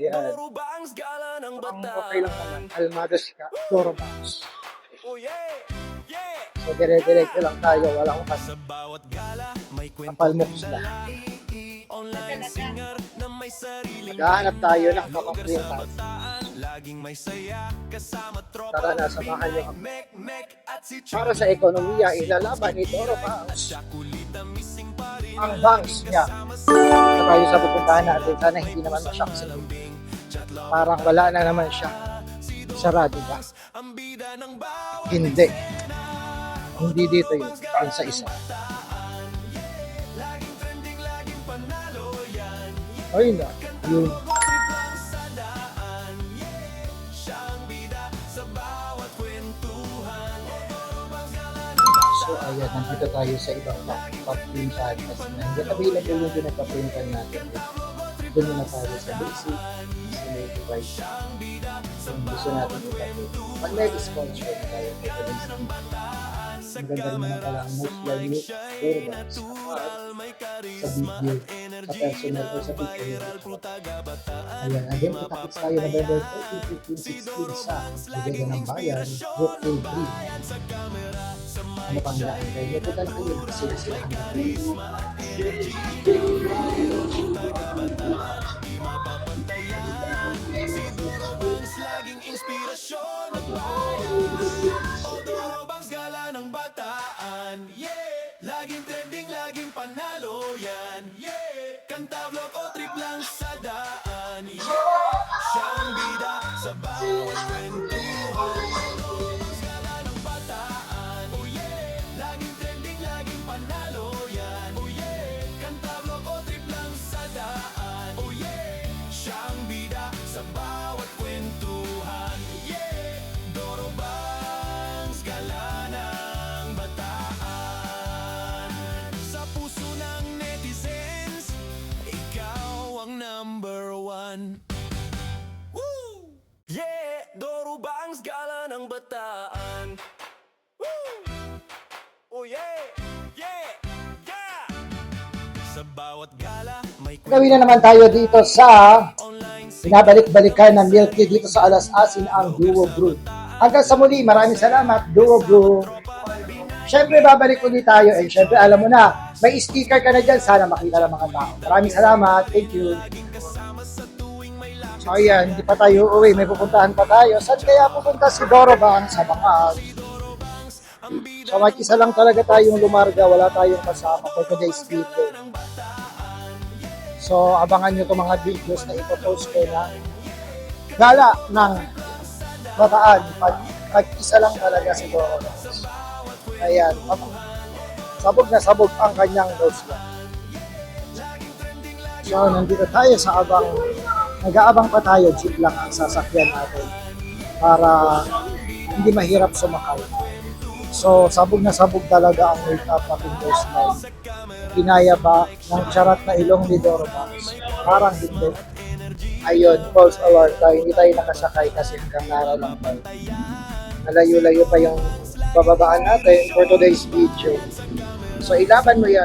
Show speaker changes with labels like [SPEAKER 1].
[SPEAKER 1] Ayan. Ang okay lang naman. Almados ka. Dorobangs. So, dire-diretso lang tayo. Walang kapalmoks na. Naghahanap tayo ng kapaprintan. Tara na, samahan nyo kami. Para sa ekonomiya, ilalaban ni Dorobangs ang banks niya. So, tayo sa pupuntahan natin. Sana hindi naman masyak sila. Parang wala na naman siya. Sarado ba? Hindi. Hindi dito yun. Yun sa isa. Ayun na. Yun. So ayan, nandito tayo sa ibang pag-printan kasi hindi available yung pinagpa-printan natin. Doon muna tayo sa basic. Device. So, gusto natin ipapit. Pag may sponsor na tayo ito ng skin. Ang ganda rin naman pala ang most value Dorobangs sa video, sa personal o sa picture. Ayan, again, itakits tayo November 14, 15, 16 sa Bigay ng Bayan, Group A3. Ano pang daan kayo? Punta na kayo kasi sila ang
[SPEAKER 2] laging inspirasyon. Dorobangs gala ng bataan. Yeah, laging trending, laging panalo yan. Yeah, kanta, vlog o trip lang sa daan. Yeah, siyang bida sa bawat kwentuhan. Dorobangs gala ng bataan. Oh yeah, laging trending, laging panalo yan. Oh yeah, kanta, vlog o trip lang sa daan. Oh yeah, siyang bida sa bawat kwentuhan. Yeah, Dorobangs gala ng bataan. Sa puso ng netizens, ikaw ang number one. Woo! Yeah, Dorobangs gala ng bataan. Woo! Oh yeah, yeah, yeah. Sa bawat gala may
[SPEAKER 1] Gawin na naman tayo dito sa binabalik-balikan ng Milky dito sa Alas Asin ang Duo Brew. Hanggang sa muli, maraming salamat, Duo Brew. Siyempre, babalik ulit tayo. And siyempre, alam mo na, may sticker ka na dyan. Sana makita ng mga tao. Maraming salamat. Thank you. So, ayan, hindi pa tayo uuwi. May pupuntahan pa tayo. Saan kaya pupunta si Dorobangs sa mga So, mag-isa lang talaga tayong lumarga. Wala tayong kasama for today's video. So, abangan nyo itong mga videos na ipopost ko na gala ng bataan. Mag-isa lang talaga si Dorobangs. Ayan. Sabog na sabog ang kanyang nose gun. So, nandito tayo sa abang. Nag-aabang pa tayo. Jeep lang ang sasakyan natin para hindi mahirap sumakay. So, sabog na sabog talaga ang make-up ating nose line. Kinaya ba ng charat na ilong ni Dorobangs? Parang hindi. Ayun, false alarm tayo. Hindi tayo nakasakay kasi hanggang nara lang tayo. Malayo-layo pa yung bababaan natin for today's video. So, ilaban mo yan.